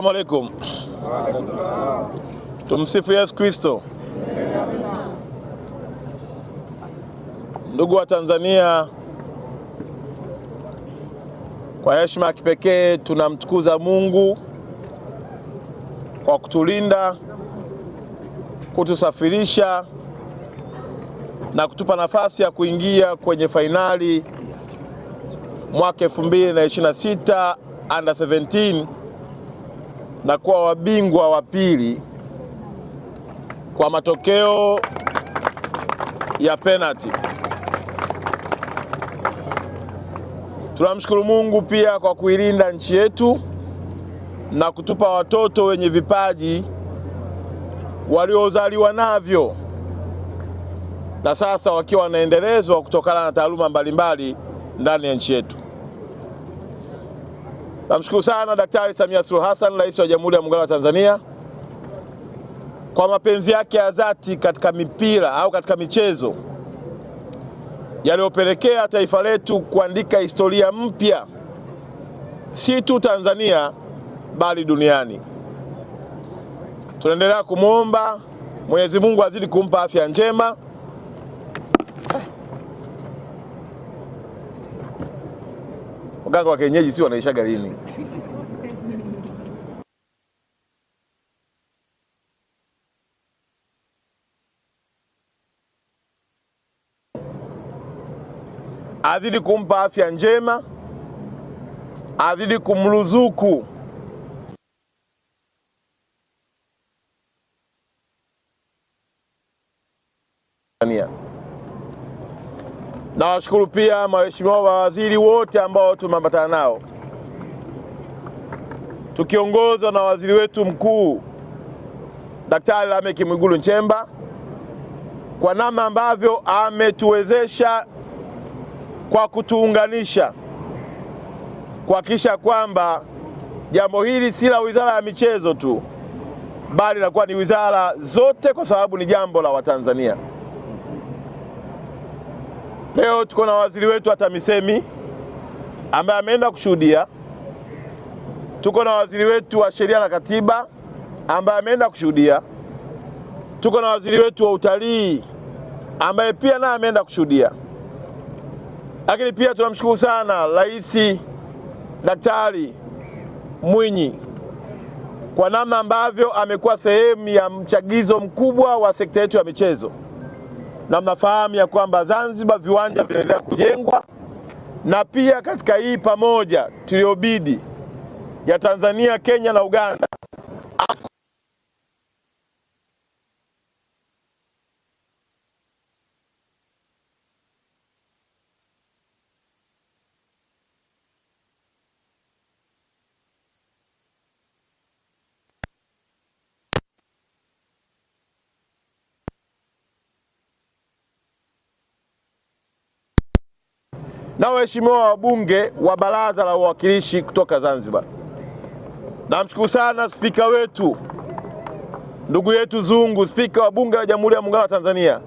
Assalamu alaikum. Tumsifu Yesu Kristo. Ndugu wa Tanzania, kwa heshima ya kipekee tunamtukuza Mungu kwa kutulinda, kutusafirisha na kutupa nafasi ya kuingia kwenye fainali mwaka 2026 under 17 na kuwa wabingwa wa pili kwa matokeo ya penalty. Tunamshukuru Mungu pia kwa kuilinda nchi yetu na kutupa watoto wenye vipaji waliozaliwa navyo na sasa wakiwa wanaendelezwa kutokana na taaluma mbalimbali ndani ya nchi yetu. Namshukuru sana Daktari Samia Suluhu Hassan, Rais wa Jamhuri ya Muungano wa Tanzania, kwa mapenzi yake ya dhati katika mipira au katika michezo yaliyopelekea taifa letu kuandika historia mpya, si tu Tanzania bali duniani. Tunaendelea kumwomba Mwenyezi Mungu azidi kumpa afya njema, waganga wa kienyeji si wanaisha garini. Azidi kumpa afya njema, azidi kumruzuku Tanzania. Na washukuru pia waheshimiwa mawaziri wote ambao tumeambatana nao, tukiongozwa na waziri wetu mkuu Daktari Lameck Mwigulu Nchemba, kwa namna ambavyo ametuwezesha kwa kutuunganisha kuhakikisha kwamba jambo hili si la wizara ya michezo tu, bali linakuwa ni wizara zote, kwa sababu ni jambo la Watanzania. Leo tuko na waziri wetu wa TAMISEMI ambaye ameenda kushuhudia, tuko na waziri wetu wa sheria na katiba ambaye ameenda kushuhudia, tuko na waziri wetu wa utalii ambaye pia naye ameenda kushuhudia. Lakini pia tunamshukuru sana Rais Daktari Mwinyi kwa namna ambavyo amekuwa sehemu ya mchagizo mkubwa wa sekta yetu ya michezo. Na mnafahamu ya kwamba Zanzibar viwanja vinaendelea kujengwa, na pia katika hii pamoja tuliobidi ya Tanzania, Kenya na Uganda, na waheshimiwa wabunge wa Baraza la Wawakilishi kutoka Zanzibar. Namshukuru sana spika wetu ndugu yetu Zungu, spika wa Bunge la Jamhuri ya Muungano wa Tanzania,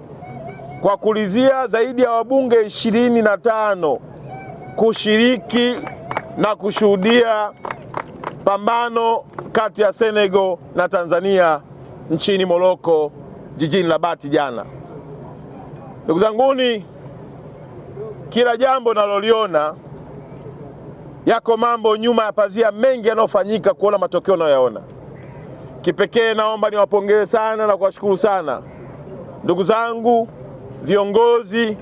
kwa kulizia zaidi ya wabunge 25 kushiriki na kushuhudia pambano kati ya Senegal na Tanzania nchini Morocco, jijini Rabat jana. Ndugu zanguni, kila jambo naloliona yako mambo nyuma ya pazia mengi yanayofanyika kuona matokeo unayoyaona. Kipekee naomba niwapongeze sana na kuwashukuru sana ndugu zangu viongozi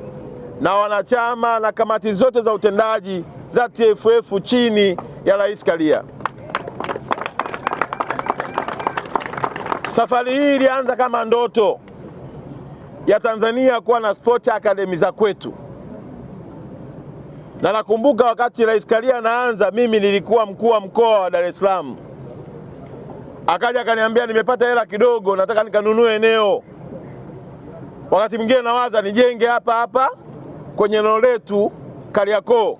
na wanachama na kamati zote za utendaji za TFF chini ya Rais Karia. Safari hii ilianza kama ndoto ya Tanzania kuwa na sport academy za kwetu. Na nakumbuka wakati Rais Karia anaanza, mimi nilikuwa mkuu wa mkoa wa Dar es Salaam. Akaja akaniambia nimepata hela kidogo, nataka nikanunue eneo. Wakati mwingine nawaza nijenge hapa kwenye eneo letu Kariakoo.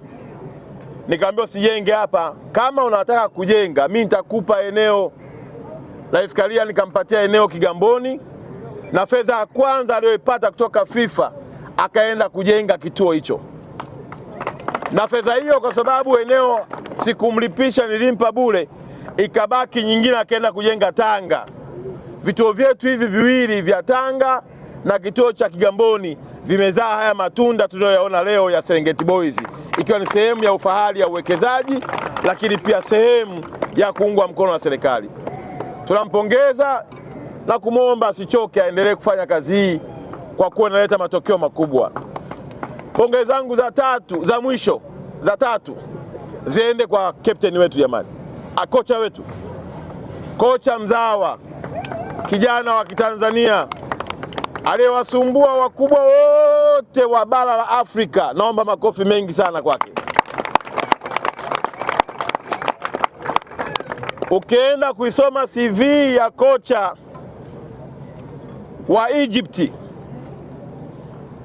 Nikamwambia usijenge hapa, kama unataka kujenga mimi nitakupa eneo. Rais Karia nikampatia eneo Kigamboni, na fedha ya kwanza aliyoipata kutoka FIFA akaenda kujenga kituo hicho. Na fedha hiyo, kwa sababu eneo sikumlipisha, nilimpa bure, ikabaki nyingine akaenda kujenga Tanga. Vituo vyetu hivi viwili vya Tanga na kituo cha Kigamboni vimezaa haya matunda tunayoyaona leo ya Serengeti Boys, ikiwa ni sehemu ya ufahari ya uwekezaji, lakini pia sehemu ya kuungwa mkono na serikali. Tunampongeza na kumwomba asichoke, aendelee kufanya kazi hii kwa kuwa inaleta matokeo makubwa. Pongezi zangu za mwisho ziende kwa captain wetu jamani, kocha wetu, kocha mzawa, kijana wa Kitanzania aliyewasumbua wakubwa wote wa bara la Afrika. Naomba makofi mengi sana kwake. Ukienda kuisoma CV ya kocha wa Egypt,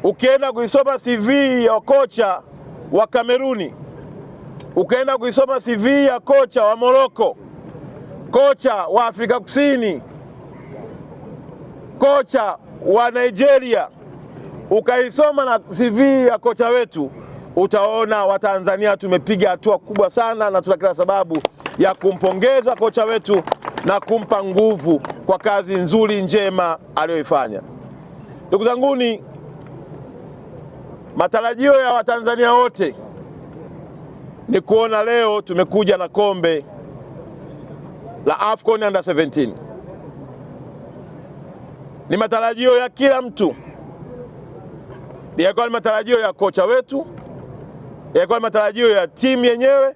ukienda kuisoma CV ya kocha wa Kameruni, ukienda kuisoma CV ya kocha wa Morocco, kocha wa Afrika Kusini, kocha wa Nigeria, ukaisoma na CV ya kocha wetu, utaona Watanzania tumepiga hatua kubwa sana, na tuna kila sababu ya kumpongeza kocha wetu na kumpa nguvu kwa kazi nzuri njema aliyoifanya. Ndugu zanguni, matarajio ya Watanzania wote ni kuona leo tumekuja na kombe la AFCON Under 17. Ni matarajio ya kila mtu, yalikuwa ni matarajio ya kocha wetu, yalikuwa ni matarajio ya timu yenyewe,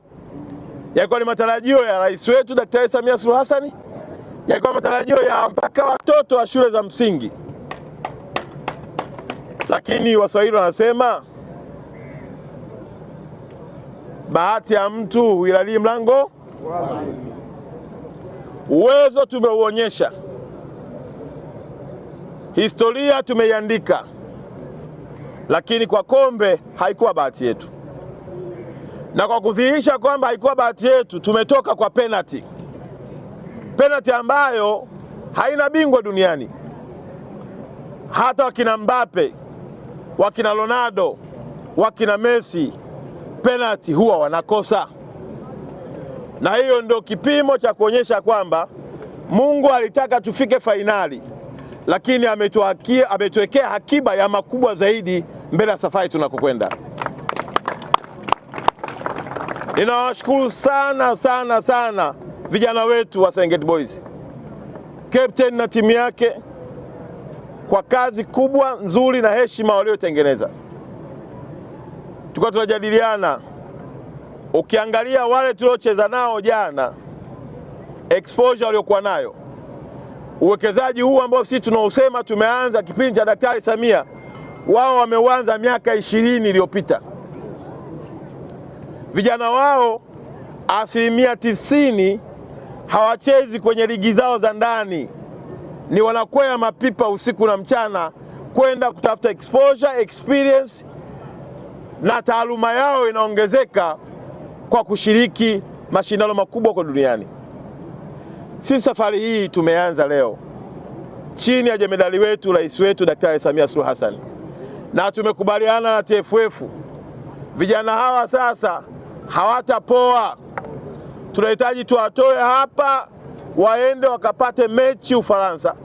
yalikuwa ni matarajio ya rais wetu Daktari Samia Suluhu Hassan, yalikuwa matarajio ya mpaka watoto wa shule za msingi. Lakini Waswahili wanasema bahati ya mtu huilalii mlango wazi. Uwezo tumeuonyesha, historia tumeiandika, lakini kwa kombe haikuwa bahati yetu. Na kwa kudhihirisha kwamba haikuwa bahati yetu, tumetoka kwa penalty ambayo haina bingwa duniani. Hata wakina Mbappe, wakina Ronaldo, wakina Messi, penalty huwa wanakosa. Na hiyo ndio kipimo cha kuonyesha kwamba Mungu alitaka tufike fainali, lakini ametuwekea hakiba ya makubwa zaidi mbele ya safari tunakokwenda. Ninawashukuru sana vijana wetu wa Serengeti Boys, captain na timu yake, kwa kazi kubwa nzuri na heshima waliotengeneza. Tulikuwa tunajadiliana, ukiangalia wale tuliocheza nao jana, exposure waliokuwa nayo, uwekezaji huu ambao sisi tunaosema tumeanza kipindi cha Daktari Samia, wao wameuanza miaka 20 iliyopita. Vijana wao 90% hawachezi kwenye ligi zao za ndani, ni wanakwea mapipa usiku na mchana kwenda kutafuta exposure, experience, na taaluma yao inaongezeka kwa kushiriki mashindano makubwa kwa duniani. Sisi safari hii tumeanza leo chini ya jemedali wetu, rais wetu Daktari Samia Suluhu Hassan, na tumekubaliana na TFF, vijana hawa sasa hawatapoa. Tunahitaji tuwatoe hapa waende wakapate mechi Ufaransa,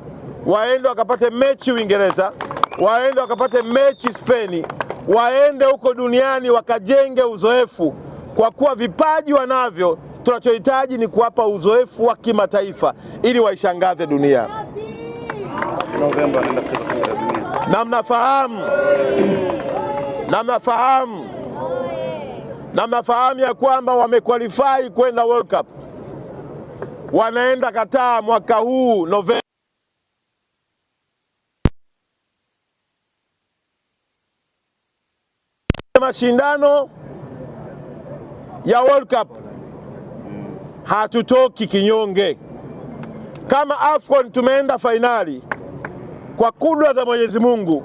waende wakapate mechi Uingereza, waende wakapate mechi Spain, waende huko duniani wakajenge uzoefu, kwa kuwa vipaji wanavyo. Tunachohitaji ni kuwapa uzoefu wa kimataifa ili waishangaze dunia. Na mnafahamu ya kwamba wamequalify kwenda World Cup. Wanaenda Qatar mwaka huu Novemba. Mashindano ya World Cup hatutoki kinyonge. Kama AFCON tumeenda fainali, kwa kudra za Mwenyezi Mungu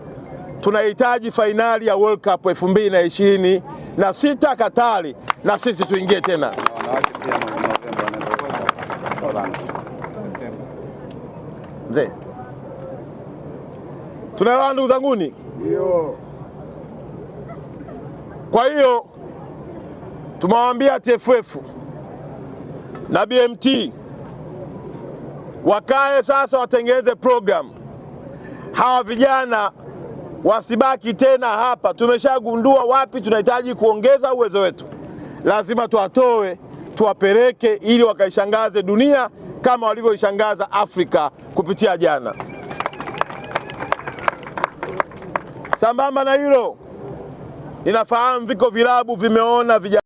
tunahitaji fainali ya World Cup 2026 Katari, na sisi tuingie tena. Mzee, tunaelewana ndugu zanguni? Ndio. Kwa hiyo tumewaambia TFF na BMT wakae sasa, watengeneze program. Hawa vijana wasibaki tena hapa. Tumeshagundua wapi tunahitaji kuongeza uwezo wetu, lazima tuwatoe, tuwapeleke ili wakaishangaze dunia kama walivyoishangaza Afrika kupitia jana. Sambamba na hilo, ninafahamu viko vilabu vimeona vijana